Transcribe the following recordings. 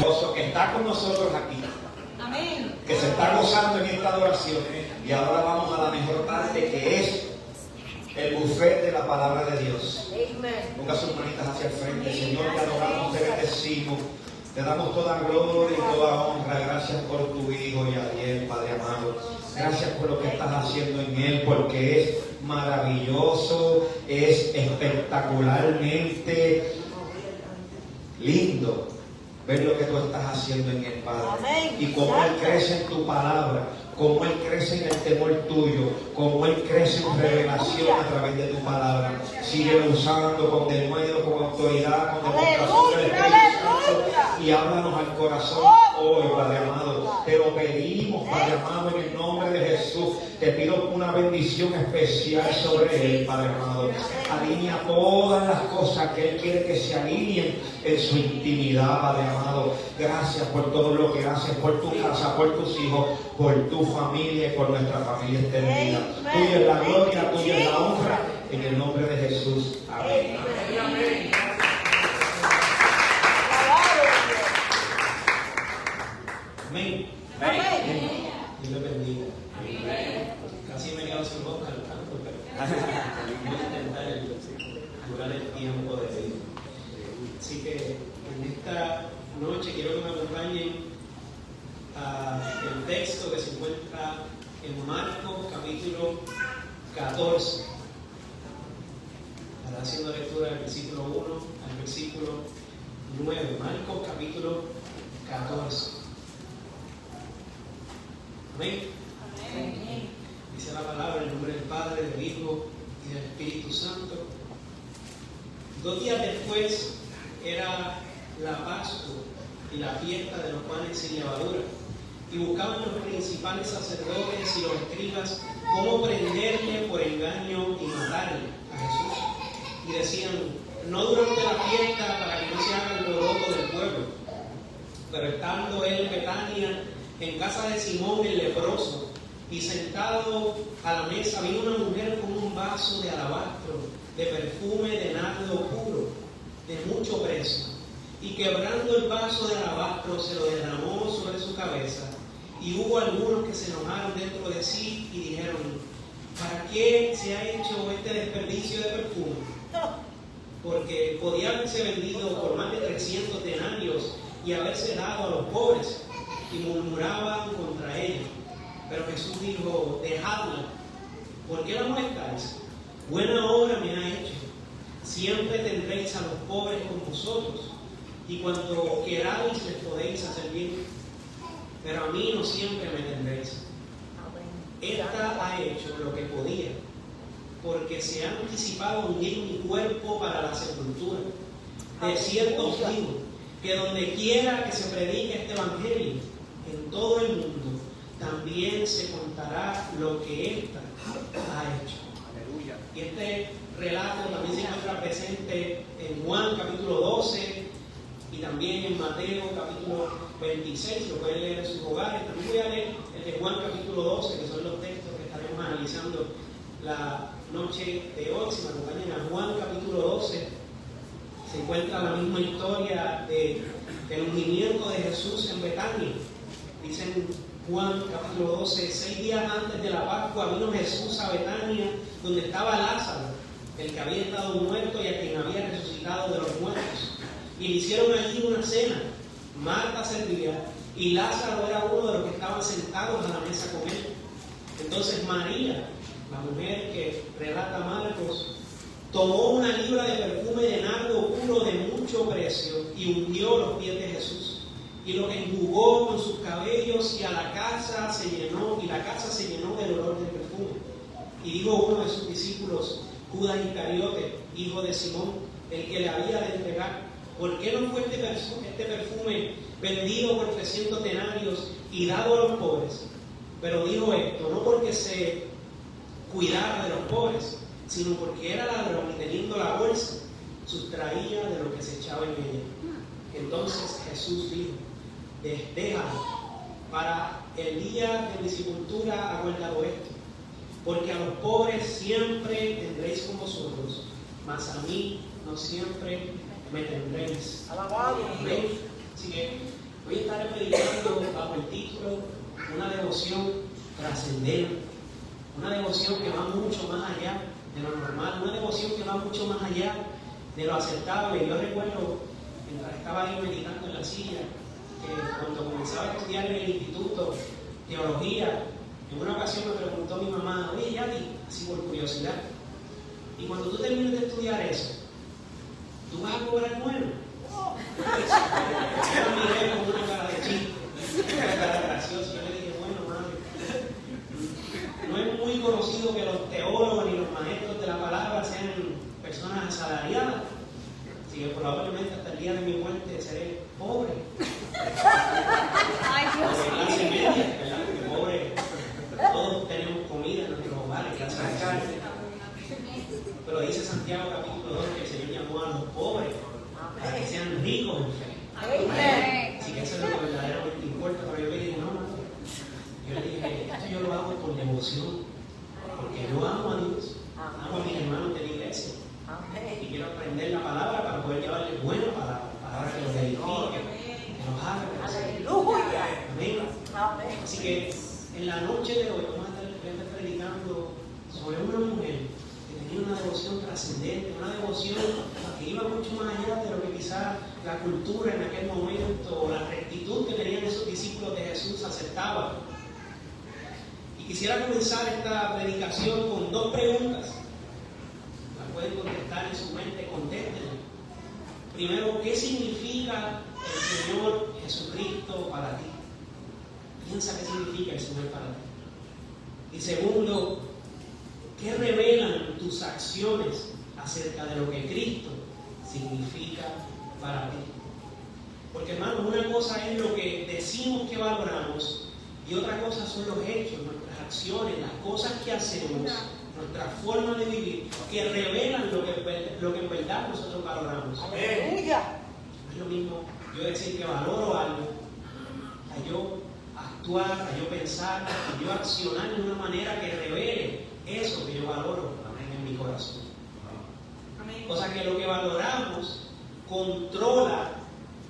poderoso que está con nosotros aquí. Amén. Que se está gozando en esta adoración. Y ahora vamos a la mejor parte, que es el buffet de la palabra de Dios. Ponga sus manitas hacia el frente. Señor, te adoramos, te bendecimos. Te damos toda gloria y toda honra. Gracias por tu Hijo Yadiel, Padre amado. Gracias por lo que estás haciendo en Él, porque es maravilloso, es espectacularmente lindo ver lo que tú estás haciendo en Él, Padre. Amén. Y cómo Él crece en tu palabra, cómo Él crece en el temor tuyo, cómo Él crece en revelación a través de tu palabra. Sigue usando con denuedo, con autoridad, con demostración del Espíritu Santo, y háblanos al corazón hoy, Padre amado. Te lo pedimos, Padre amado, en el nombre de Jesús. Te pido una bendición especial sobre Él, Padre amado. Alinea todas las cosas que Él quiere que se alineen en su intimidad, Padre amado. Gracias por todo lo que haces, por tu casa, por tus hijos, por tu familia y por nuestra familia extendida. Tuya es la gloria, tuya es la honra, en el nombre de Jesús. Amén. Amén. Amén. Amén. Dios le bendiga. Casi me quedo sin voz cantando, pero voy a intentar durar el tiempo de Dios. Así que en esta noche quiero que me acompañen al texto que se encuentra en Marcos capítulo 14. Estará haciendo lectura del versículo 1 al versículo 9. Marcos capítulo 14. Amén. Amén. Dice la palabra en nombre del Padre, del Hijo y del Espíritu Santo. 2 días después era la Pascua y la fiesta de los panes sin levadura. Y buscaban los principales sacerdotes y los escribas cómo prenderle por engaño y matarle a Jesús. Y decían, no durante la fiesta para que no se haga el alboroto del pueblo. Pero estando él en Betania, en casa de Simón el leproso, y sentado a la mesa, vino una mujer con un vaso de alabastro, de perfume de nardo puro, de mucho precio, y quebrando el vaso de alabastro se lo derramó sobre su cabeza. Y hubo algunos que se enojaron dentro de sí y dijeron, ¿para qué se ha hecho este desperdicio de perfume? Porque podía haberse vendido por más de 300 denarios y haberse dado a los pobres. Y murmuraban contra ella. Pero Jesús dijo, dejadla, ¿por qué la molestáis? Buena obra me ha hecho. Siempre tendréis a los pobres con vosotros, y cuando queráis les podéis hacer bien, pero a mí no siempre me tendréis. Esta ha hecho lo que podía, porque se ha anticipado unir mi cuerpo para la sepultura. De cierto os digo, que donde quiera que se predique este evangelio, en todo el mundo, también se contará lo que ésta ha hecho. Aleluya. Y este relato también se encuentra presente en Juan capítulo 12 y también en Mateo capítulo 26, lo pueden leer en sus hogares. También voy a leer el de Juan capítulo 12, que son los textos que estaremos analizando la noche de hoy. Si me acompañan a Juan capítulo 12, se encuentra la misma historia del ungimiento de Jesús en Betania. Dice en Juan capítulo 12, 6 días antes de la Pascua vino Jesús a Betania, donde estaba Lázaro, el que había estado muerto y a quien había resucitado de los muertos. Y le hicieron allí una cena. Marta servía y Lázaro era uno de los que estaban sentados a la mesa con él. Entonces María, la mujer que relata Marcos, tomó una libra de perfume de nardo puro de mucho precio y ungió los pies de Jesús. Y los enjugó con sus cabellos y la casa se llenó del olor del perfume. Y dijo uno de sus discípulos, Judas Iscariote, hijo de Simón, el que le había de entregar, ¿por qué no fue este perfume vendido por 300 denarios y dado a los pobres? Pero dijo esto, no porque se cuidara de los pobres, sino porque era ladrón y teniendo la bolsa, sustraía de lo que se echaba en ella. Entonces Jesús dijo, déjalo, para el día de mi sepultura ha guardado esto, porque a los pobres siempre tendréis con vosotros, mas a mí no siempre me tendréis. Alabado. Así que Hoy estaré predicando bajo el título Una devoción trascendente. Una devoción que va mucho más allá de lo normal, una devoción que va mucho más allá de lo aceptable. Yo recuerdo, mientras estaba ahí meditando en la silla, que cuando comenzaba a estudiar en el instituto teología, en una ocasión me preguntó mi mamá: oye, Yati, así por curiosidad, y cuando tú termines de estudiar eso, ¿tú vas a cobrar bueno? Yo me miré con una cara de chiste, una cara graciosa. Yo le dije: bueno, madre, no es muy conocido que los teólogos ni los maestros de la palabra sean personas asalariadas, así que probablemente hasta el día de mi muerte seré pobre. Ay, Dios de clase media, ¿verdad? Porque pobre, todos tenemos comida en nuestros hogares, clase media. Pero dice Santiago capítulo 2 que el Señor llamó a los pobres para que sean ricos en fe. Así que eso es lo que verdaderamente importa. Pero yo le dije: no, madre. Yo le dije: esto yo lo hago por devoción, porque yo amo a Dios, amo a mis hermanos de la iglesia y quiero aprender la palabra para poder llevarles buena palabra que los edifique, que los haga crecer. Amén. Así que en la noche de hoy vamos a estar predicando sobre una mujer que tenía una devoción trascendente, una devoción que iba mucho más allá de lo que quizás la cultura en aquel momento o la rectitud que tenían esos discípulos de Jesús aceptaba. Y quisiera comenzar esta predicación con dos preguntas. Las pueden contestar en su mente, contéstenlas. Primero, ¿qué significa el Señor Jesucristo para ti? Piensa qué significa el Señor para ti. Y segundo, ¿qué revelan tus acciones acerca de lo que Cristo significa para ti? Porque, hermano, una cosa es lo que decimos que valoramos y otra cosa son los hechos, nuestras acciones, las cosas que hacemos, nuestra forma de vivir, que revelan lo que en verdad nosotros valoramos. ¡Aleluya! No es lo mismo yo decir que valoro algo, a yo actuar, a yo pensar, a yo accionar de una manera que revele eso que yo valoro en mi corazón. Cosa que lo que valoramos controla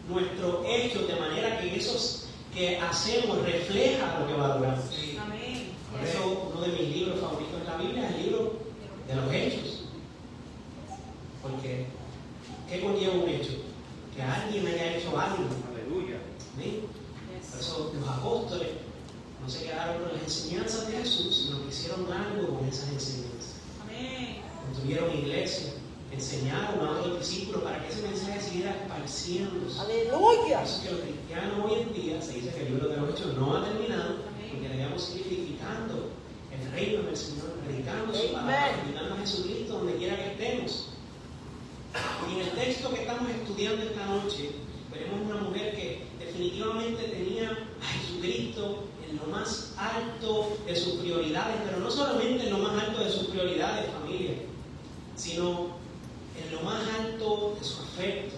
nuestros hechos de manera que eso que hacemos refleja lo que valoramos. Por eso uno de mis libros favoritos en la Biblia es el libro de los Hechos. Porque ¿qué conlleva un hecho? Que alguien haya hecho algo. Aleluya. ¿Sí? Por eso los apóstoles no se quedaron con las enseñanzas de Jesús, sino que hicieron algo con esas enseñanzas. Construyeron iglesia, enseñaron a otros discípulos para que ese mensaje siguiera esparciéndose. ¡Aleluya! Por eso que los cristianos hoy en día, se dice que el libro de los Hechos no ha terminado, porque debemos seguir edificando el reino del Señor, predicando su palabra, predicando a Jesucristo donde quiera que estemos. Y en el texto que estamos estudiando esta noche, veremos una mujer que definitivamente tenía a Jesucristo en lo más alto de sus prioridades, pero no solamente en lo más alto de sus prioridades, familia, sino en lo más alto de su afecto,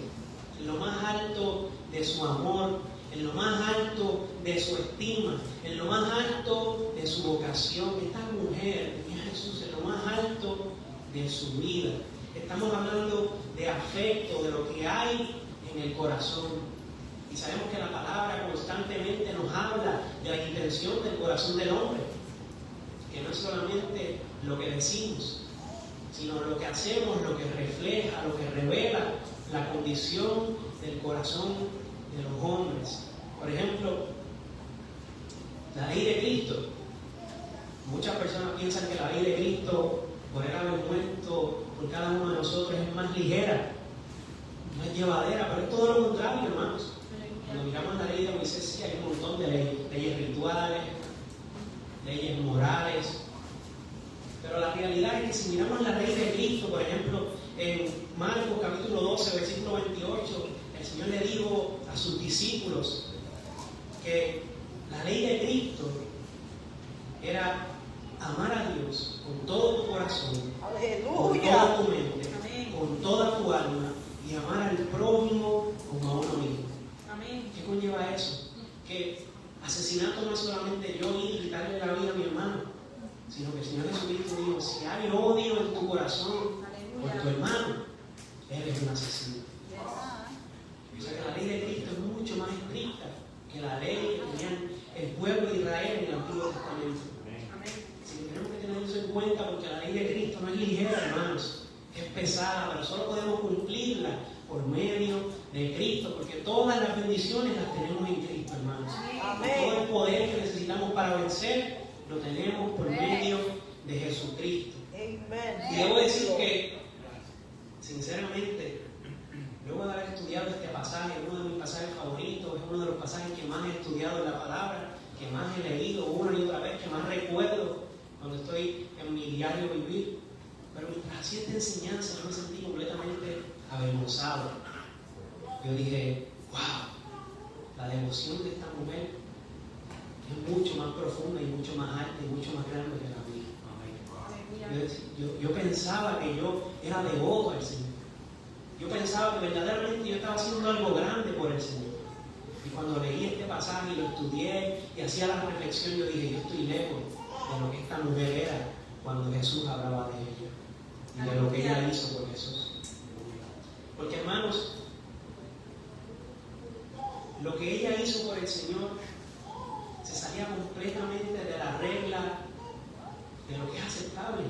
en lo más alto de su amor, en lo más alto de su estima, en lo más alto de su vocación. Esta mujer tenía a Jesús en lo más alto de su vida. Estamos hablando de afecto, de lo que hay en el corazón. Y sabemos que la palabra constantemente nos habla de la intención del corazón del hombre, que no es solamente lo que decimos, sino lo que hacemos, lo que refleja, lo que revela la condición del corazón de los hombres. Por ejemplo, la ley de Cristo. Muchas personas piensan que la ley de Cristo, por él haber muerto por cada uno de nosotros, es más ligera, no es llevadera, pero es todo lo contrario, hermanos. Cuando miramos la ley de Moisés, sí hay un montón de leyes rituales, leyes morales, pero la realidad es que si miramos la ley de Cristo, por ejemplo, en Marcos capítulo 12, versículo 28, el Señor le dijo a sus discípulos que la ley de Cristo era amar a Dios con todo tu corazón, con toda tu mente, con toda tu alma, y amar al prójimo como a uno mismo. ¿Qué conlleva eso? Que asesinato no es solamente yo ir y quitarle la vida a mi hermano, sino que el Señor Jesucristo dijo: si hay odio en tu corazón por tu hermano, eres un asesino. O sea que la ley de Cristo es mucho más estricta que la ley que tenían el pueblo de Israel en el Antiguo Testamento. Así que tenemos que tener eso en cuenta porque la ley de Cristo no es ligera, hermanos, es pesada, pero solo podemos cumplirla por medio de Cristo, porque todas las bendiciones las tenemos en Cristo, hermanos. Todo el poder que necesitamos para vencer lo tenemos por medio de Jesucristo. Y debo decir que, sinceramente, luego de haber estudiado este pasaje, uno de mis pasajes favoritos, es uno de los pasajes que más he estudiado en la palabra, que más he leído una y otra vez, que más recuerdo cuando estoy en mi diario vivir. Pero mientras hacía esta enseñanza, yo me sentí completamente avergonzado. Yo dije, wow, la devoción de esta mujer es mucho más profunda y mucho más alta y mucho más grande que la mía. Yo pensaba que yo era devoto al Señor. Yo pensaba que verdaderamente yo estaba haciendo algo grande por el Señor. Y cuando leí este pasaje y lo estudié y hacía la reflexión, yo dije, yo estoy lejos de lo que esta mujer era cuando Jesús hablaba de ella y de lo que ella hizo por Jesús. Porque, hermanos, lo que ella hizo por el Señor se salía completamente de la regla de lo que es aceptable.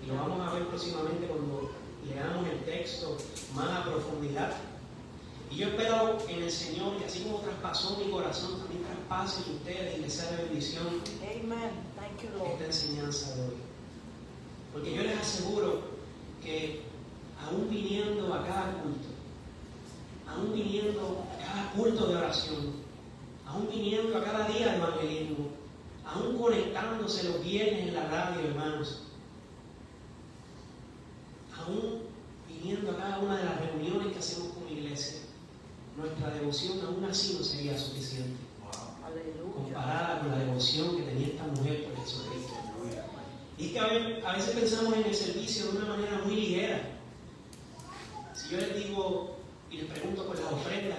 Y lo vamos a ver próximamente cuando leamos el texto más a profundidad. Y yo espero en el Señor que así como traspasó mi corazón, también traspase en ustedes y les sea de bendición esta enseñanza de hoy. Porque yo les aseguro que aún viniendo a cada culto, aún viniendo a cada culto de oración, aún viniendo a cada día de evangelismo, aún conectándose los viernes en la radio, hermanos, aún viniendo a cada una de las reuniones que hacemos con la iglesia, nuestra devoción aún así no sería suficiente comparada con la devoción que tenía esta mujer por Jesucristo. Y es que a veces pensamos en el servicio de una manera muy ligera. Si yo les digo y les pregunto por las ofrendas,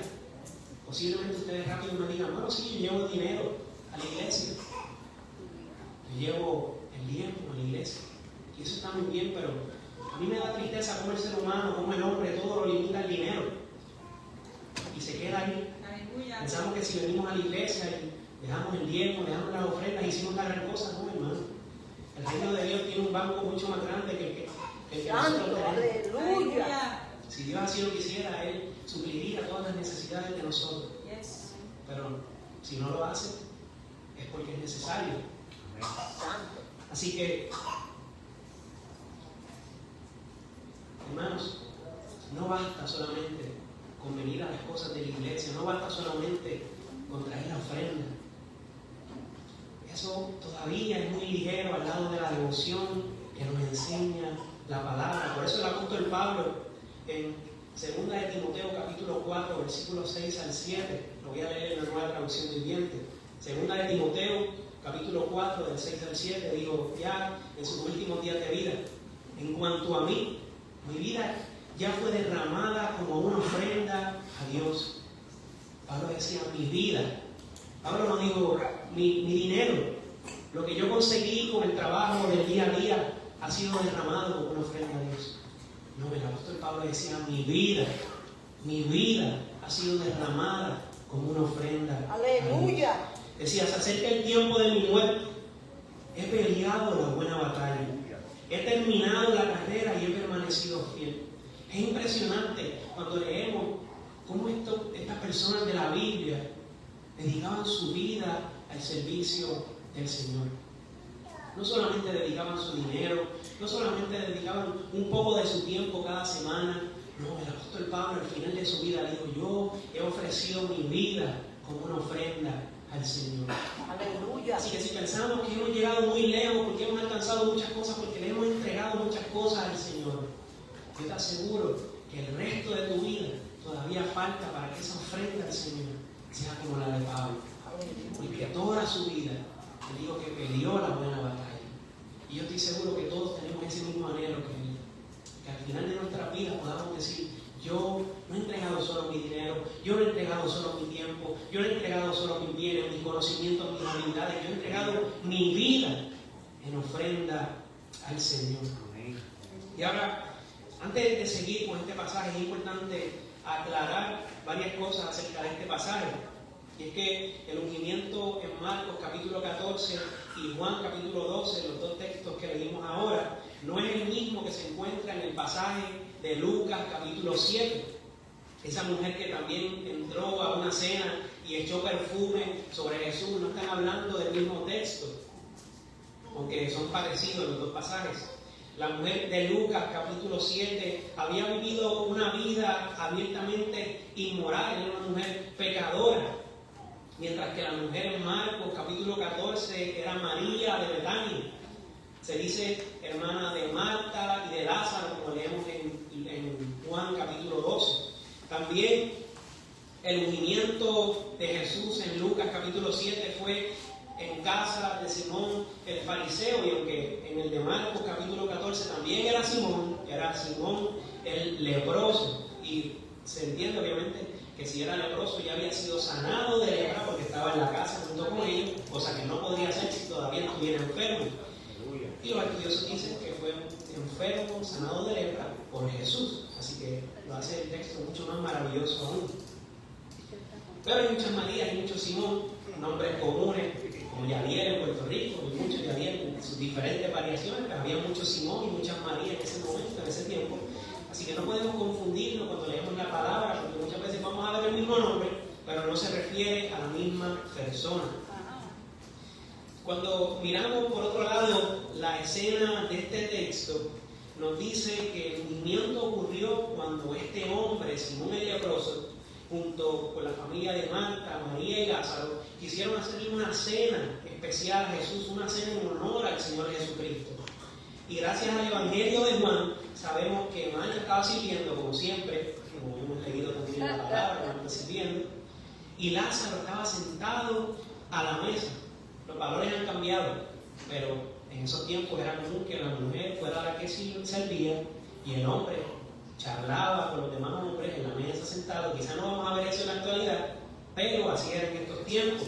posiblemente ustedes rápido me digan, bueno, sí, yo llevo dinero a la iglesia, yo llevo el tiempo a la iglesia, y eso está muy bien, pero a mí me da tristeza cómo el ser humano, cómo el hombre todo lo limita al dinero y se queda ahí. Pensamos que si venimos a la iglesia y dejamos el diezmo, dejamos las ofrendas, hicimos la gran cosa. No, hermano. El reino de Dios tiene un banco mucho más grande que el que nosotros tenemos. ¡Aleluya! Si Dios así lo quisiera, Él supliría todas las necesidades de nosotros. Pero si no lo hace, es porque es necesario. Así que, hermanos, no basta solamente con venir a las cosas de la iglesia, no basta solamente con traer la ofrenda. Eso todavía es muy ligero al lado de la devoción que nos enseña la palabra. Por eso el apóstol Pablo en 2 de Timoteo capítulo 4 versículos 6 al 7, lo voy a leer en la Nueva Traducción Viviente. 2 de Timoteo capítulo 4 del 6 al 7, digo, ya en sus últimos días de vida, en cuanto a mí, mi vida ya fue derramada como una ofrenda a Dios. Pablo decía, mi vida. Pablo no dijo, mi dinero. Lo que yo conseguí con el trabajo del día a día ha sido derramado como una ofrenda a Dios. No, el apóstol Pablo decía, mi vida ha sido derramada como una ofrenda. ¡Aleluya! Decía, se acerca el tiempo de mi muerte. He peleado la buena batalla. He terminado la carrera y he permanecido fiel. Es impresionante cuando leemos cómo estas personas de la Biblia dedicaban su vida al servicio del Señor. No solamente dedicaban su dinero, no solamente dedicaban un poco de su tiempo cada semana. No, el apóstol Pablo al final de su vida dijo, yo he ofrecido mi vida como una ofrenda al Señor. ¡Aleluya! Así que si pensamos que hemos llegado muy lejos porque hemos alcanzado muchas cosas, porque le hemos entregado muchas cosas al Señor, yo te aseguro que el resto de tu vida todavía falta para que esa ofrenda al Señor sea como la de Pablo. Porque toda su vida, te digo que peleó la buena batalla. Y yo estoy seguro que todos tenemos ese mismo anhelo que él. Que al final de nuestra vida podamos decir, yo no he entregado solo mi dinero, yo no he entregado solo mi tiempo, yo no he entregado solo mis bienes, mis conocimientos, mis habilidades, yo he entregado mi vida en ofrenda al Señor. Y ahora, antes de seguir con este pasaje, es importante aclarar varias cosas acerca de este pasaje. Y es que el ungimiento en Marcos capítulo 14 y Juan capítulo 12, los dos textos que leímos ahora, no es el mismo que se encuentra en el pasaje de Lucas capítulo 7. Esa mujer que también entró a una cena y echó perfume sobre Jesús, no están hablando del mismo texto, aunque son parecidos los dos pasajes. La mujer de Lucas capítulo 7 había vivido una vida abiertamente inmoral, era una mujer pecadora, mientras que la mujer en Marcos capítulo 14 era María de Betania. Se dice hermana de Marta y de Lázaro, como leemos en Juan capítulo 12. También el ungimiento de Jesús en Lucas capítulo 7 fue en casa de Simón el fariseo, y aunque en el de Marcos capítulo 14 también era Simón el leproso, y se entiende obviamente que si era leproso ya había sido sanado de lepra porque estaba en la casa junto con ellos, cosa que no podría hacer si todavía estuviera enfermo. Y los estudiosos dicen que fue enfermo, sanado de lepra por Jesús, así que lo hace el texto mucho más maravilloso aún. Pero hay muchas Marías y muchos Simón, nombres comunes, como Yadiel en Puerto Rico, y muchos Yadiel en sus diferentes variaciones, pero había muchos Simón y muchas Marías en ese momento, en ese tiempo. Así que no podemos confundirnos cuando leemos la palabra, porque muchas veces vamos a ver el mismo nombre, pero no se refiere a la misma persona. Cuando miramos por otro lado la escena de este texto, nos dice que el ungimiento ocurrió cuando este hombre, Simón el leproso, junto con la familia de Marta, María y Lázaro, quisieron hacerle una cena especial a Jesús, una cena en honor al Señor Jesucristo. Y gracias al Evangelio de Juan, sabemos que María estaba sirviendo, como siempre, como hemos leído también en la palabra, Juan está sirviendo, y Lázaro estaba sentado a la mesa. Los valores han cambiado, pero en esos tiempos era común que la mujer fuera la que servía y el hombre charlaba con los demás hombres en la mesa sentado. Quizás no vamos a ver eso en la actualidad, pero así era en estos tiempos.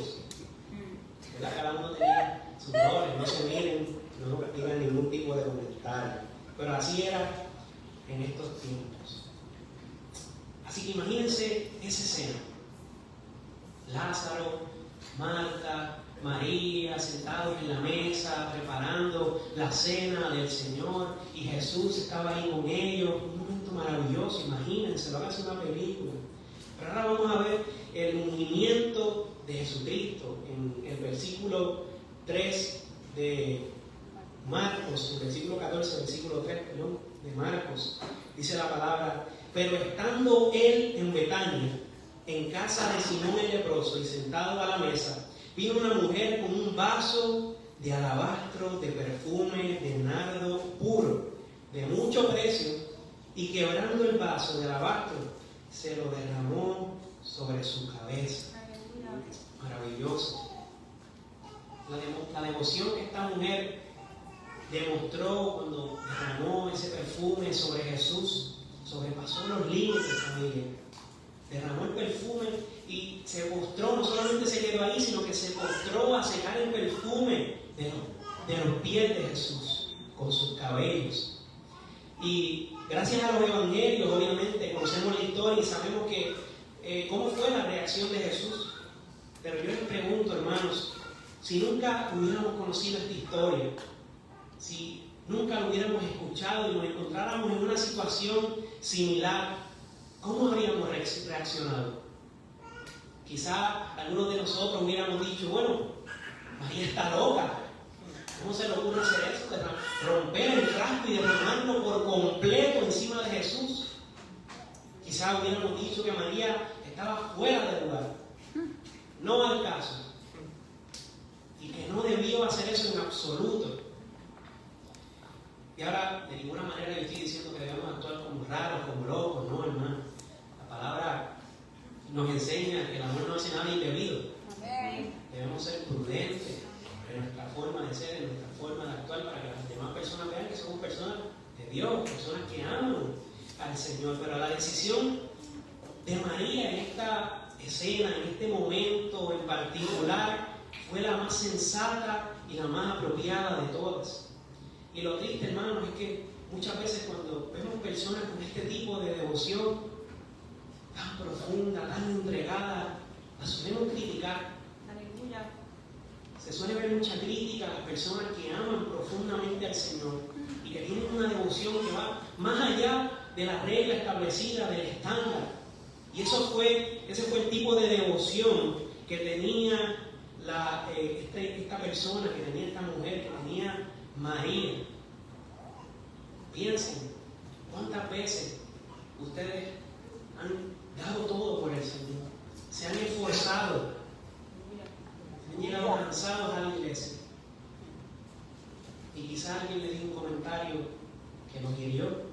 Cada uno tenía sus roles, no se miren, no digan ningún tipo de comentario, pero así era en estos tiempos. Así que imagínense esa escena: Lázaro, Marta, María sentados en la mesa preparando la cena del Señor, y Jesús estaba ahí con ellos. Un momento maravilloso, imagínense, lo hace una película. Pero ahora vamos a ver el ungimiento de Jesucristo en el versículo 3 de Marcos, el versículo 14, versículo 3, perdón, de Marcos. Dice la palabra: pero estando él en Betania, en casa de Simón el leproso, y sentado a la mesa, vino una mujer con un vaso de alabastro, de perfume, de nardo puro, de mucho precio, y quebrando el vaso de alabastro, se lo derramó sobre su cabeza. Maravilloso. La devoción que esta mujer demostró cuando derramó ese perfume sobre Jesús sobrepasó los límites, familia. Derramó el perfume y se postró, no solamente se quedó ahí, sino que se postró a secar el perfume de los pies de Jesús con sus cabellos. Y gracias a los evangelios, obviamente, conocemos la historia y sabemos que cómo fue la reacción de Jesús. Pero yo les pregunto, hermanos, si nunca hubiéramos conocido esta historia, si nunca lo hubiéramos escuchado y nos encontráramos en una situación similar, ¿cómo habríamos reaccionado? Quizá algunos de nosotros hubiéramos dicho: bueno, María está loca. ¿Cómo se le ocurre hacer eso? De romper el frasco y derramarlo por completo encima de Jesús. Quizá hubiéramos dicho que María estaba fuera de lugar, no al caso, y que no debió hacer eso en absoluto. Y ahora, de ninguna manera yo estoy diciendo que debemos actuar como raros, como locos, no, hermano. La palabra nos enseña que el amor no hace nada indebido. Amén. Debemos ser prudentes en nuestra forma de ser, en nuestra forma de actuar, para que las demás personas vean que somos personas de Dios, personas que aman al Señor. Pero la decisión de María en esta escena, en este momento en particular, fue la más sensata y la más apropiada de todas. Y lo triste, hermanos, es que muchas veces cuando vemos personas con este tipo de devoción tan profunda, tan entregada, la solemos criticar criticar. Aleluya. Se suele ver mucha crítica a las personas que aman profundamente al Señor y que tienen una devoción que va más allá de la regla establecida, del estándar. Y ese fue el tipo de devoción que tenía esta persona, que tenía esta mujer, que tenía María. Piensen, ¿cuántas veces ustedes han dado todo por el Señor? Se han esforzado, se han llegado cansados a la iglesia. Y quizás alguien le dijo un comentario que los hirió,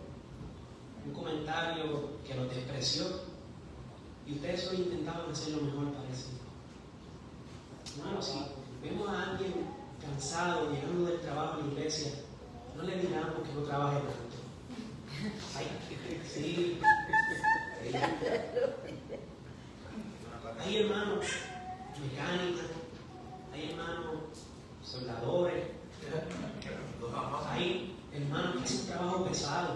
un comentario que los despreció, y ustedes solo intentaban hacer lo mejor para el Señor. Hermano, si vemos a alguien cansado, llegando del trabajo a la iglesia, no le digamos que no trabaje tanto. Ay, sí. Hay hermanos mecánicos, hay hermanos soldadores, hay hermanos que hacen trabajo pesado.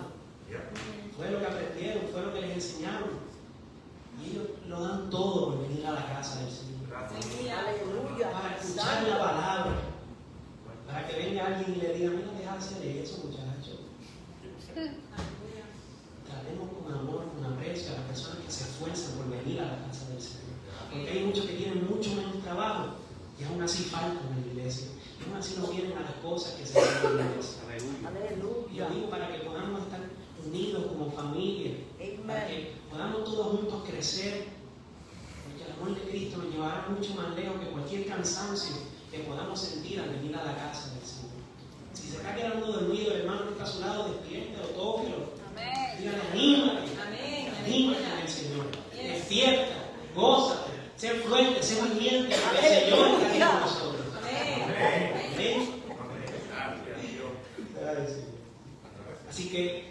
Fue lo que aprendieron, fue lo que les enseñaron. Y ellos lo dan todo por venir a la casa del Señor. Aleluya. Para escuchar la palabra. Para que venga alguien y le diga, mira, deja de hacer eso, muchacho. Tratemos con amor, con aprecio a las personas que se esfuerzan por venir a la casa del Señor. Porque hay muchos que tienen mucho menos trabajo y aún así faltan en la iglesia. Y aún así no vienen a las cosas que se hacen en la iglesia. Y yo digo para que podamos estar unidos como familia, para que podamos todos juntos crecer, porque el amor de Cristo nos llevará mucho más lejos que cualquier cansancio que podamos sentir al venir a la casa del Señor. Si se está quedando dormido, el hermano que está a su lado, despiértelo, tóquelo. Dígale, anímate, anímate en el Señor. Despierta, gózate, sé fuerte, sé valiente, porque el Señor está con nosotros. Amén. Así que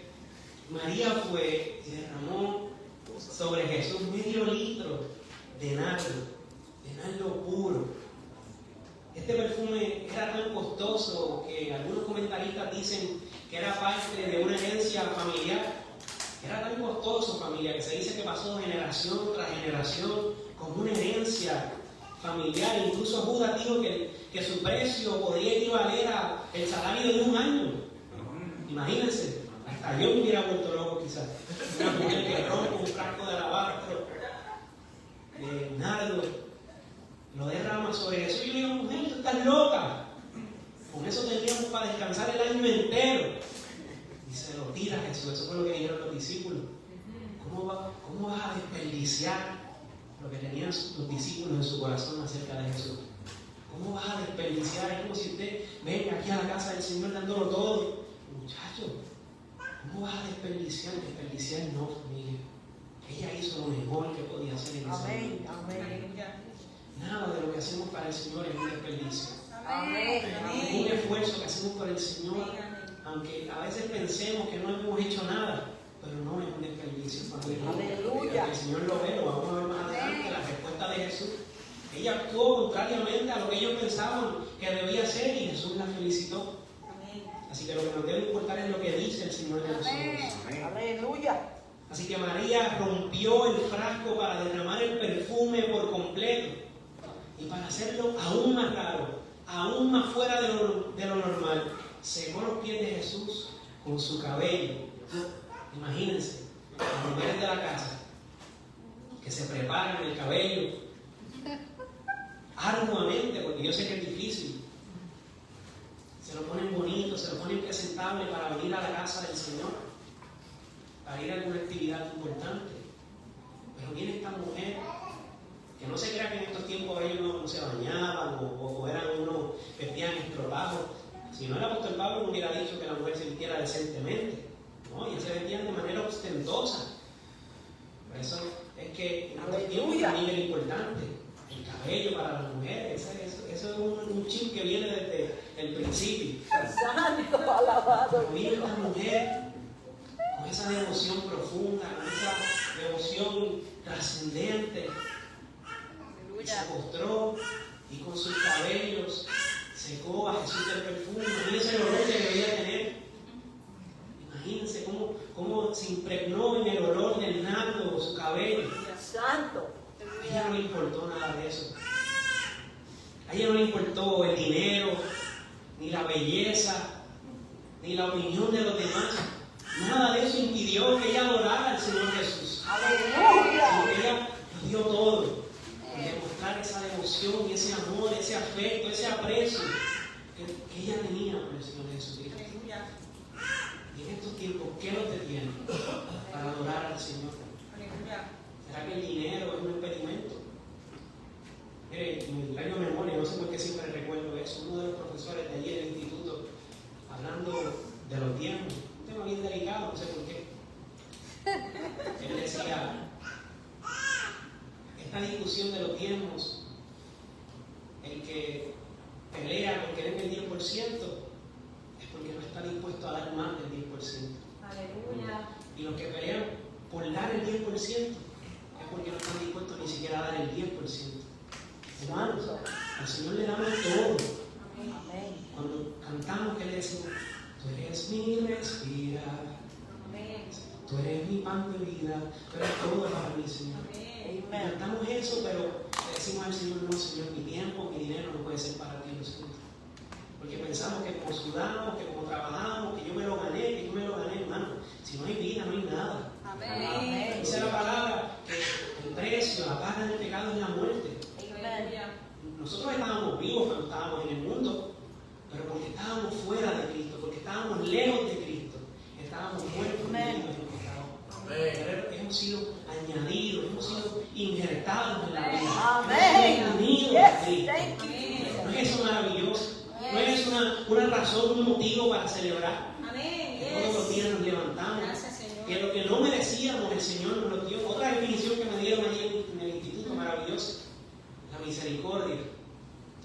María fue y derramó sobre Jesús medio litro de nardo puro. Este perfume era tan costoso que algunos comentaristas dicen que era parte de una herencia familiar. Era tan costoso, familia, que se dice que pasó generación tras generación como una herencia familiar. Incluso Judas dijo que su precio podría equivaler al salario de un año. Imagínense, hasta yo me hubiera vuelto loco quizás. Una mujer que rompe un frasco de alabastro, de nardo, lo derrama sobre Jesús. Yo le digo, mujer, tú estás loca. Con eso tendríamos para descansar el año entero. Y se lo tira a Jesús. Eso fue lo que dijeron los discípulos. ¿Cómo vas a desperdiciar lo que tenían los discípulos en su corazón acerca de Jesús? ¿Cómo vas a desperdiciar? Es como si usted venga aquí a la casa del Señor dándolo todo. Muchacho, ¿cómo vas a desperdiciar? Desperdiciar no, familia. Ella hizo lo mejor que podía hacer en ese momento. Amén. Nada de lo que hacemos para el Señor es un desperdicio. Amén. Un esfuerzo que hacemos por el Señor, aunque a veces pensemos que no hemos hecho nada, pero no es un desperdicio. Aleluya. El Señor lo ve, lo vamos a ver más adelante, la respuesta de Jesús. Ella actuó contrariamente a lo que ellos pensaban que debía hacer y Jesús la felicitó. Así que lo que nos debe importar es lo que dice el Señor de nosotros. Aleluya. Así que María rompió el frasco para derramar el perfume por completo y para hacerlo aún más raro, aún más fuera de lo normal. Secó los pies de Jesús con su cabello. Imagínense, las mujeres de la casa que se preparan el cabello arduamente, porque yo sé que es difícil. Se lo ponen bonito, se lo ponen presentable para venir a la casa del Señor, para ir a alguna actividad importante. Pero viene esta mujer, que no se crea que en estos tiempos ellos no se bañaban o eran unos vestían estropados. Si no, el apóstol Pablo no hubiera dicho que la mujer se vistiera decentemente. No, ellos se vestían de manera ostentosa. Por eso es que en estos tiempos también era importante el cabello para las mujeres. Eso es un chip que viene desde el principio. Santo, alabado. Viene esta mujer con esa devoción profunda, con esa devoción trascendente. Y se postró y con sus cabellos secó a Jesús del perfume. Imagínense el olor que debía tener. Imagínense cómo se impregnó en el olor del nardo su cabello. Santo. A ella no le importó nada de eso. A ella no le importó el dinero, ni la belleza, ni la opinión de los demás. Nada de eso impidió que ella adorara al Señor Jesús. Aleluya. Porque ella lo dio todo. Y demostrar esa devoción y ese amor, ese afecto, ese aprecio que ella tenía por el Señor Jesucristo. Y en estos tiempos, ¿qué nos detiene para adorar al Señor? ¿Será que el dinero es un impedimento? Mire, en el año de memoria, no sé por qué siempre recuerdo eso, uno de los profesores de allí del instituto, hablando de los diezmos, un tema bien delicado, no sé por qué. Él decía, esta discusión de los diezmos, el que pelea por querer el 10%, es porque no está dispuesto a dar más del 10%. Aleluya. Y los que pelean por dar el 10%, es porque no están dispuestos ni siquiera a dar el 10%. Hermanos, al Señor le damos todo. Amén. Cuando cantamos, que le decimos, tú eres mi respirar, tú eres mi pan de vida, tú eres todo para mí, Señor. Y cantamos eso, pero le decimos al Señor, no, Señor, mi tiempo, mi dinero no puede ser para ti, lo siento. Porque pensamos que como sudamos, que como trabajamos, que yo me lo gané, hermano. Si no hay vida, no hay nada. Amén. Dice la palabra que el precio, la paga del pecado es la muerte. Nosotros estábamos vivos cuando estábamos en el mundo, pero porque estábamos fuera de Cristo, porque estábamos lejos de Cristo, estábamos muertos en el pecado. Pero hemos sido añadidos, hemos sido injertados en la vida. Amén. Hemos sido unidos Yes, a Cristo. thank you. ¿No es eso maravilloso? ¿No es una razón, un motivo para celebrar? Que todos los días nos levantamos. Gracias, Señor. Que lo que no merecíamos, el Señor nos lo dio. Otra definición que me dieron allí en el instituto, maravillosa: la misericordia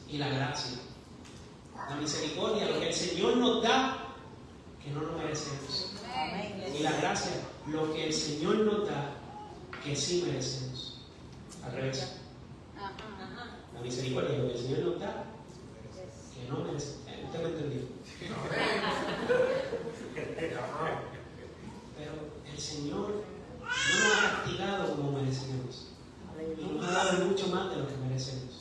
y la gracia. La misericordia, lo que el Señor nos da, que no lo merecemos. Amén. Y la gracia, lo que el Señor nos da, que sí merecemos. Al revés. La misericordia, lo que el Señor nos da, que no merecemos. Usted me entendió. Pero el Señor no nos ha castigado como merecemos. Y nos ha dado mucho más de lo que merecemos.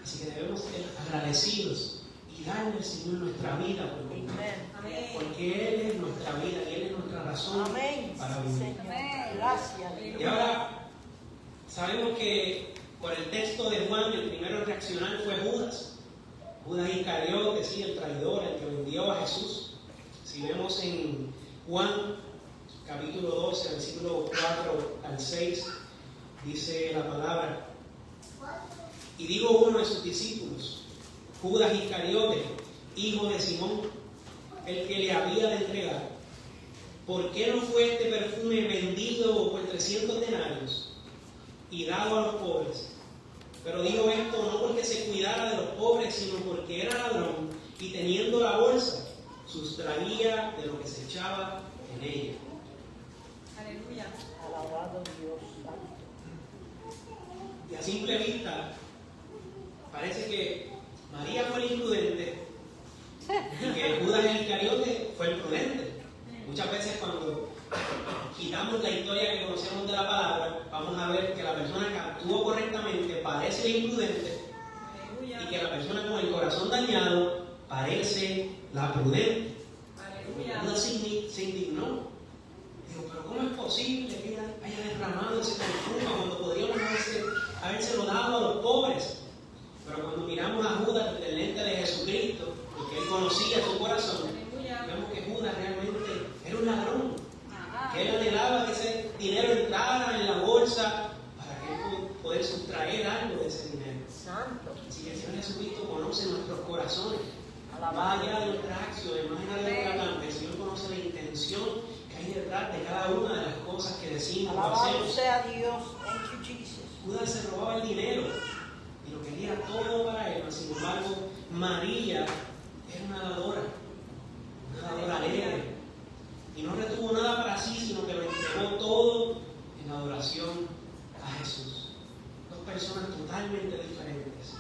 Así que debemos ser agradecidos y darle al Señor nuestra vida por completo. Amén. Porque Él es nuestra vida y Él es nuestra razón Amén. para Sí, vivir. Señor. Gracias. Y ahora sabemos que por el texto de Juan, el primero en reaccionar fue Judas. Judas Iscariote, sí, el traidor, el que vendió a Jesús. Si vemos en Juan capítulo 12, versículo 4 al 6, dice la palabra: y digo uno de sus discípulos, Judas Iscariote, hijo de Simón, el que le había de entregar, ¿por qué no fue este perfume vendido por 300 denarios y dado a los pobres? Pero digo esto no porque se cuidara de los pobres, sino porque era ladrón y teniendo la bolsa, sustraía de lo que se echaba en ella. Aleluya. Alabado Dios. Y a simple vista, parece que María fue el imprudente y que Judas Iscariote fue el prudente. Muchas veces cuando quitamos la historia que conocemos de la palabra, vamos a ver que la persona que actuó correctamente parece el imprudente y que la persona con el corazón dañado parece la prudente. Judas se indignó. Digo, pero ¿cómo es posible que ella haya derramado ese perfume cuando podríamos habérselo dado a los pobres? Pero cuando miramos a Judas desde el lente de Jesucristo, porque él conocía su corazón, vemos que Judas realmente era un ladrón, que él anhelaba que ese dinero entrara en la bolsa para que él poder sustraer algo de ese dinero. Santo. Así que el Señor Jesucristo conoce nuestros corazones, Alabado. más allá de nuestras acciones, más allá de nuestra mente. El Señor conoce la intención que hay detrás de cada una de las cosas que decimos o Alabado hacemos. sea Dios. Thank you, Jesus. Judas se robaba el dinero y lo quería todo para él. Sin embargo, María era una dadora alegre, y no retuvo nada para sí, sino que lo entregó todo en adoración a Jesús. Dos personas totalmente diferentes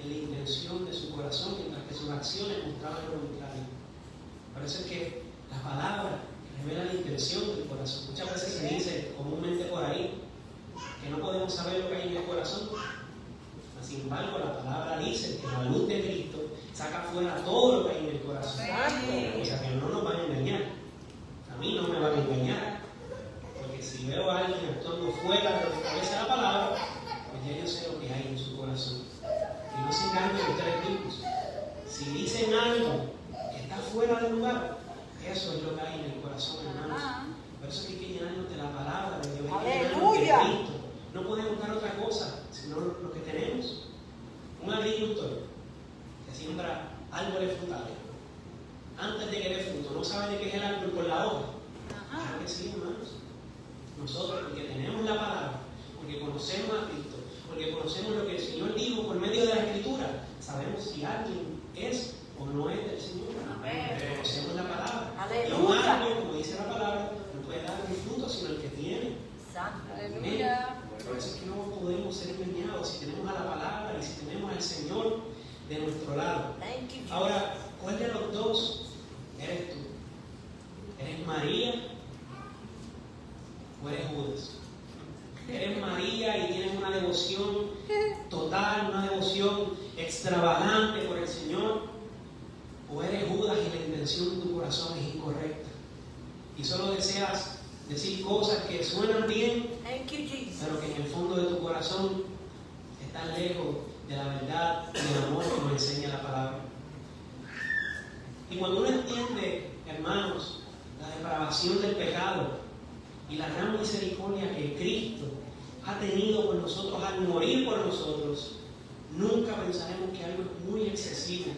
en la intención de su corazón, mientras que sus acciones mostraban lo contrario. Por eso es que la palabra revela la intención del corazón. Muchas veces se dice comúnmente por ahí que no podemos saber lo que hay en el corazón. Sin Sin embargo, la palabra dice que la luz de Cristo saca fuera todo lo que hay en el corazón. O sea que no nos van a engañar. A mí no me van a engañar. Porque si veo a alguien actuando fuera de lo que establece la palabra, pues ya yo sé lo que hay en su corazón. Y no se engañen ustedes mismos. Si dicen algo que está fuera del lugar, eso es lo que hay en el corazón, hermanos. Por eso es que hay que llenarnos de la palabra de Dios. Hay que llenarnos de Cristo. No podemos dar otra cosa, sino lo que tenemos. Un agricultor que siembra árboles frutales, antes de que dé fruto, no sabe de qué es el árbol por la hoja. Claro que sí, hermanos. Nosotros, porque tenemos la palabra, porque conocemos a Cristo, porque conocemos lo que el Señor dijo por medio de la Escritura, sabemos si alguien es o no es del Señor. Conocemos la palabra. Y un árbol, como dice la palabra, no puede dar un fruto sino el que tiene. Aleluya. Por eso es que no podemos ser engañados si tenemos a la palabra y si tenemos al Señor de nuestro lado. Ahora, ¿cuál de los dos eres tú? ¿Eres María o eres Judas? ¿Eres María y tienes una devoción total, una devoción extravagante por el Señor? ¿O eres Judas y la intención de tu corazón es incorrecta? Y solo deseas decir cosas que suenan bien, pero que en el fondo de tu corazón están lejos de la verdad y del amor que nos enseña la palabra. Y cuando uno entiende, hermanos, la depravación del pecado y la gran misericordia que Cristo ha tenido con nosotros al morir por nosotros, nunca pensaremos que algo es muy excesivo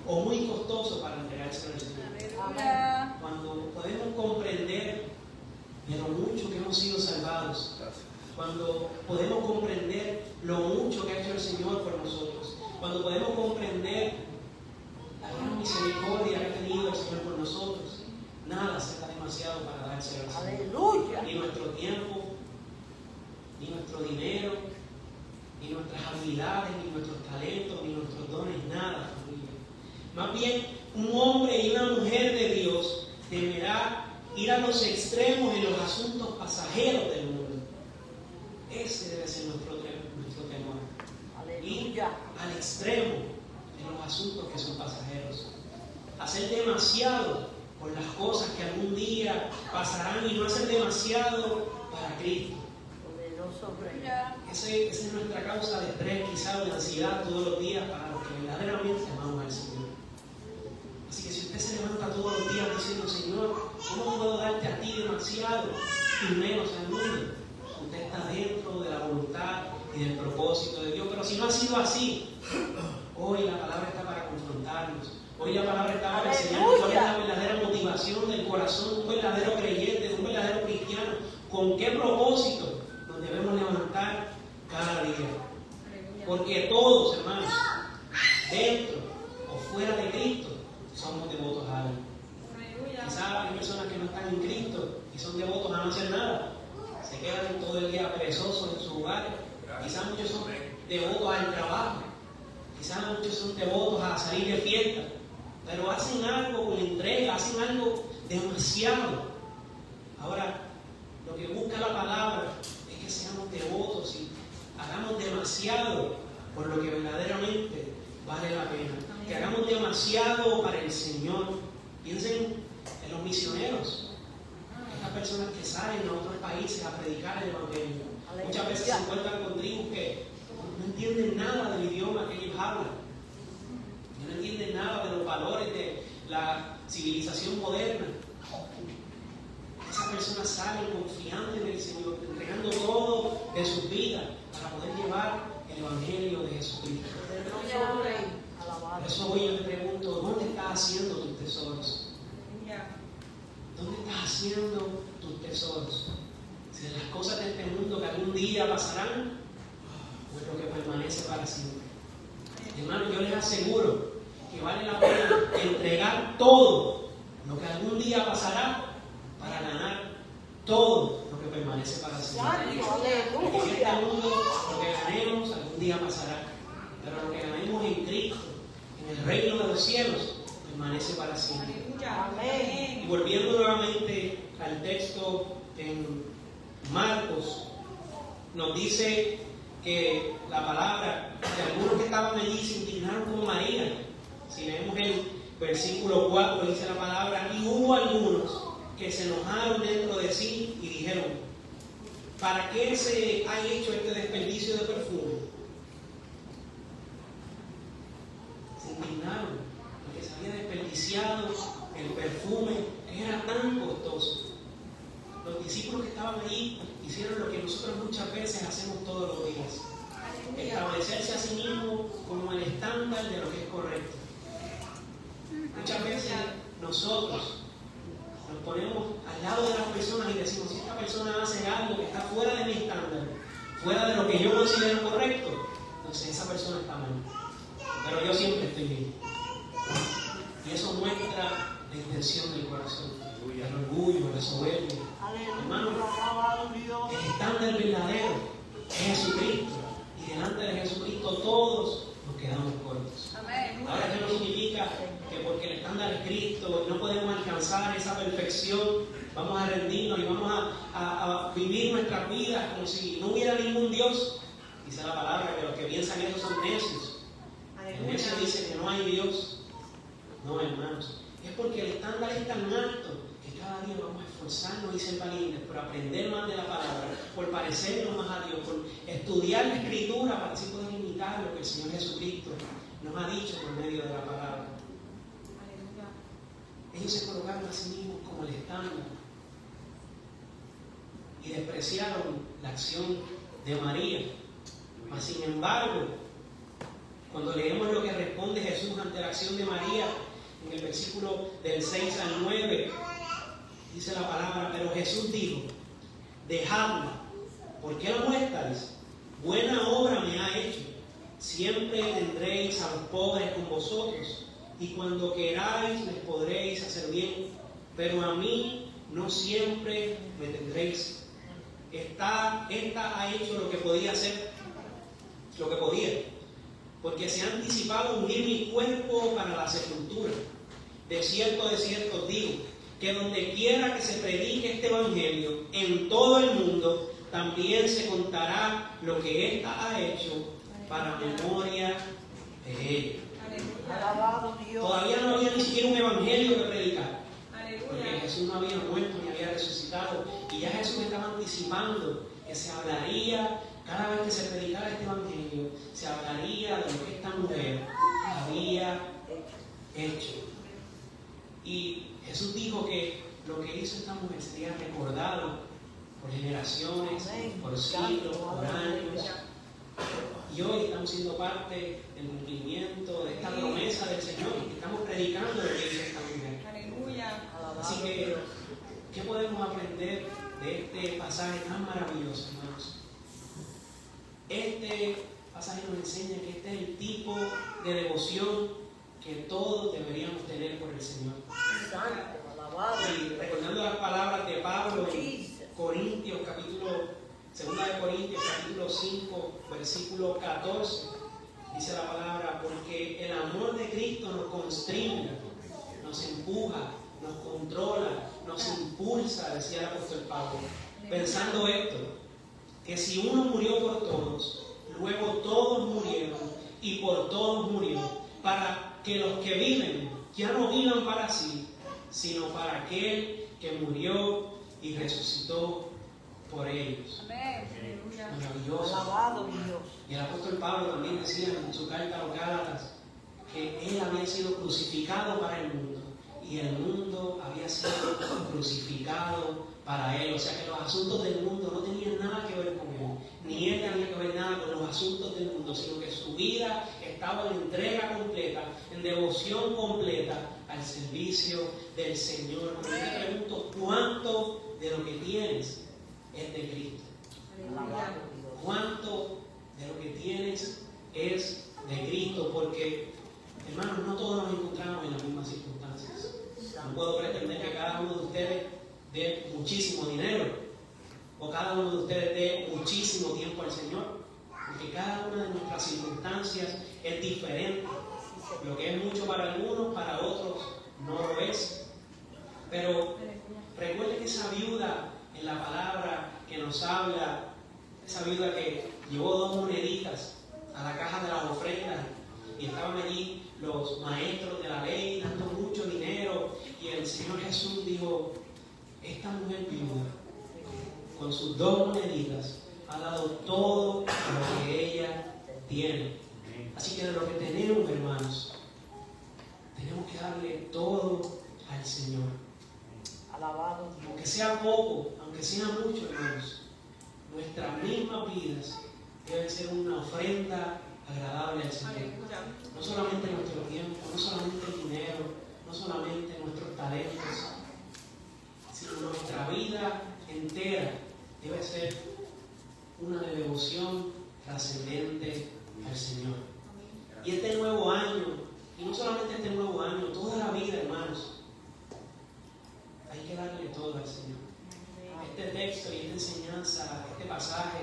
o muy costoso para entregarse al Señor. Cuando podemos comprender de lo mucho que hemos sido salvados, cuando podemos comprender lo mucho que ha hecho el Señor por nosotros, cuando podemos comprender la gran misericordia que ha tenido el Señor por nosotros, nada será demasiado para darse al Señor. Aleluya. Ni nuestro tiempo, ni nuestro dinero, ni nuestras habilidades, ni nuestros talentos, ni nuestros dones, nada, familia. Más bien, un hombre y una mujer de Dios deberá ir a los extremos en los asuntos pasajeros del mundo. Ese debe ser nuestro temor. Ir al extremo en los asuntos que son pasajeros. Hacer demasiado por las cosas que algún día pasarán y no hacer demasiado para Cristo. Esa es nuestra causa de estrés, quizás de ansiedad todos los días para los que verdaderamente amamos al Señor. Así que si usted se levanta todos los días diciendo, Señor, ¿cómo puedo darte a ti demasiado y menos al mundo? Usted está dentro de la voluntad y del propósito de Dios. Pero si no ha sido así, hoy la palabra está para confrontarnos. Hoy la palabra está para enseñarnos cuál es la verdadera motivación del corazón de un verdadero creyente, de un verdadero cristiano. ¿Con qué propósito nos debemos levantar cada día? Porque todos, hermanos, dentro o fuera de Cristo, somos devotos a Él. Quizás hay personas que no están en Cristo y son devotos a no hacer nada. Se quedan todo el día perezosos en sus hogares. Quizás muchos son devotos al trabajo. Quizás muchos son devotos a salir de fiesta. Pero hacen algo con entrega, hacen algo demasiado. Ahora, lo que busca la palabra es que seamos devotos y hagamos demasiado por lo que verdaderamente vale la pena. Que hagamos demasiado para el Señor. Piensen en los misioneros, estas personas que salen a otros países a predicar el Evangelio. Muchas veces se encuentran con tribus que no entienden nada del idioma que ellos hablan, no entienden nada de los valores de la civilización moderna. Esas personas salen confiando en el Señor, entregando todo de sus vidas para poder llevar el Evangelio de Jesucristo. Por eso hoy yo te pregunto, ¿dónde estás haciendo tus tesoros? ¿Dónde estás haciendo tus tesoros? Si de las cosas de este mundo que algún día pasarán, o es lo que permanece para siempre. Hermano, yo les aseguro que vale la pena entregar todo lo que algún día pasará para ganar todo lo que permanece para siempre. Porque en este mundo lo que ganemos algún día pasará, pero lo que ganemos en Cristo, en el reino de los cielos, permanece para siempre. Amén. Y volviendo nuevamente al texto en Marcos, nos dice que la palabra de alguna versículo 4 dice la palabra: y hubo algunos que se enojaron dentro de sí y dijeron: ¿para qué se ha hecho este desperdicio de perfume? Se indignaron porque se había desperdiciado el perfume que era tan costoso. Los discípulos que estaban allí hicieron lo que nosotros muchas veces hacemos todos los días: establecerse a sí mismo como el estándar de lo que es correcto. Muchas veces nosotros nos ponemos al lado de las personas y decimos: si esta persona hace algo que está fuera de mi estándar, fuera de lo que yo considero correcto, entonces esa persona está mal. Pero yo siempre estoy bien. Y eso muestra la intención del corazón, el orgullo, la soberbia. Hermano, el estándar verdadero es Jesucristo. Y delante de Jesucristo todos nos quedamos cortos. Ahora, esto no significa que porque el estándar es Cristo y no podemos alcanzar esa perfección, vamos a rendirnos y vamos a vivir nuestras vidas como si no hubiera ningún Dios. Dice la palabra que los que piensan eso son necios. El necio dice que no hay Dios. No, hermanos, es porque el estándar es tan alto que cada día vamos a esforzarnos y ser valientes por aprender más de la palabra, por parecernos más a Dios, por estudiar la Escritura para así poder imitar lo que el Señor Jesucristo nos ha dicho por medio de la palabra. Ellos se colocaron a sí mismos como el estándar y despreciaron la acción de María. Mas, sin embargo, cuando leemos lo que responde Jesús ante la acción de María, en el versículo del 6 al 9, dice la palabra: pero Jesús dijo: dejadla, ¿por qué la molestáis? Buena obra me ha hecho. Siempre tendréis a los pobres con vosotros, y cuando queráis les podréis hacer bien, pero a mí no siempre me tendréis. Esta ha hecho lo que podía hacer, lo que podía, porque se ha anticipado a unir mi cuerpo para la sepultura. De cierto os digo, que donde quiera que se predique este evangelio en todo el mundo, también se contará lo que ésta ha hecho para memoria de ella. Alabado Dios. Todavía no había ni siquiera un evangelio que predicar, porque Jesús no había muerto ni había resucitado, y ya Jesús estaba anticipando que se hablaría, cada vez que se predicara este evangelio, se hablaría de lo que esta mujer había hecho. Y Jesús dijo que lo que hizo esta mujer sería recordado por generaciones, por siglos, por años. Y hoy estamos siendo parte del cumplimiento de esta promesa del Señor, y estamos predicando lo que hizo esta mujer. Así que, ¿qué podemos aprender de este pasaje tan maravilloso, hermanos? Este pasaje nos enseña que este es el tipo de devoción que todos deberíamos tener por el Señor. Y recordando las palabras de Pablo en Corintios, Segunda de Corintios, capítulo 5, versículo 14, dice la palabra: porque el amor de Cristo nos constringe, nos empuja, nos controla, nos impulsa, decía el apóstol Pablo, pensando esto, que si uno murió por todos, luego todos murieron y por todos murió, para que los que viven ya no vivan para sí, sino para aquel que murió y resucitó por ellos. Maravilloso. Alabado Dios. Y el apóstol Pablo también decía en su carta a los Gálatas que él había sido crucificado para el mundo y el mundo había sido crucificado para él. O sea que los asuntos del mundo no tenían nada que ver con él, ni él tenía que ver nada con los asuntos del mundo, sino que su vida estaba en entrega completa, en devoción completa al servicio del Señor. Porque yo te pregunto, ¿cuánto de lo que tienes es de Cristo? ¿Cuánto de lo que tienes es de Cristo? Porque, hermanos, no todos nos encontramos en las mismas circunstancias. No puedo pretender que cada uno de ustedes dé muchísimo dinero, o cada uno de ustedes dé muchísimo tiempo al Señor, porque cada una de nuestras circunstancias es diferente. Lo que es mucho para algunos, para otros no lo es. Pero recuerden que esa viuda en la palabra que nos habla, esa viuda que llevó 2 moneditas a la caja de las ofrendas, y estaban allí los maestros de la ley dando el Señor Jesús dijo, esta mujer viuda, con sus 2 moneditas, ha dado todo lo que ella tiene. Así que de lo que tenemos, hermanos, tenemos que darle todo al Señor. Alabado Dios. Aunque sea poco, aunque sea mucho, hermanos, nuestras mismas vidas deben ser una ofrenda agradable al Señor. No solamente nuestro tiempo, no solamente el dinero, no solamente nuestros talentos, sino nuestra vida entera debe ser una devoción trascendente al Señor. Y este nuevo año, y no solamente este nuevo año, toda la vida, hermanos, hay que darle todo al Señor. Este texto y esta enseñanza, este pasaje,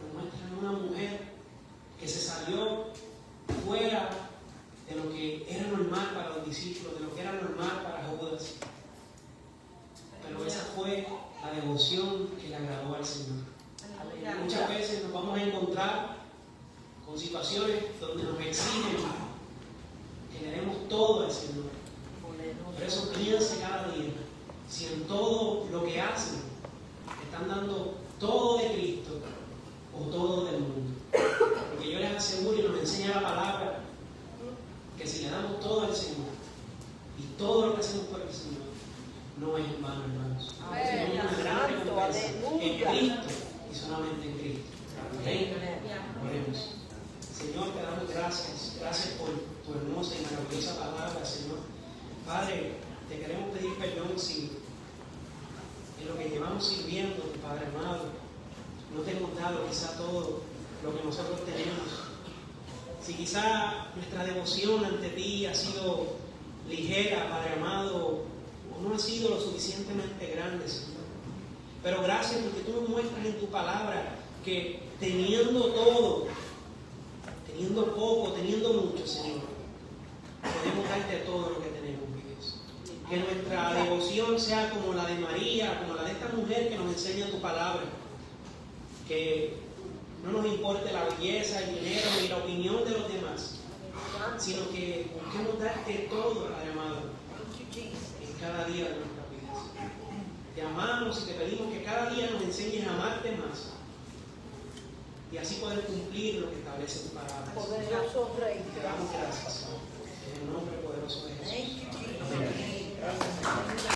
nos muestra una mujer que se salió fuera de lo que era normal para los discípulos, de lo que era normal para Judas. Pero esa fue la devoción que le agradó al Señor. Muchas veces nos vamos a encontrar con situaciones donde nos exigen que le demos todo al Señor. Por eso piense cada día si en todo lo que hacen están dando todo de Cristo o todo del mundo. Porque yo les aseguro y nos enseña la palabra que si le damos todo al Señor y todo lo que hacemos por el Señor, no es en vano, hermanos. Amén. Tenemos una gran recompensa en Aleluya. Cristo y solamente en Cristo. Amén. Oremos. Señor, te damos gracias. Gracias por tu hermosa y maravillosa palabra, Señor. Padre, te queremos pedir perdón si en lo que llevamos sirviendo, Padre amado, no te hemos dado quizá todo lo que nosotros tenemos. Si quizá nuestra devoción ante ti ha sido ligera, Padre amado, o no ha sido lo suficientemente grande, Señor. Pero gracias porque tú nos muestras en tu palabra que teniendo todo, teniendo poco, teniendo mucho, Señor, podemos darte todo lo que tenemos, mi Dios. Que nuestra devoción sea como la de María, como la de esta mujer que nos enseña tu palabra. Que no nos importe la belleza, el dinero ni la opinión de los demás, sino que busquemos darte todo, Padre amado, en cada día de nuestras vidas. Te amamos y te pedimos que cada día nos enseñes a amarte más y así poder cumplir lo que establece tu palabra. Poderoso Rey. Te damos gracias, Señor. En el nombre poderoso de Jesús. Thank you, Jesus. Amén.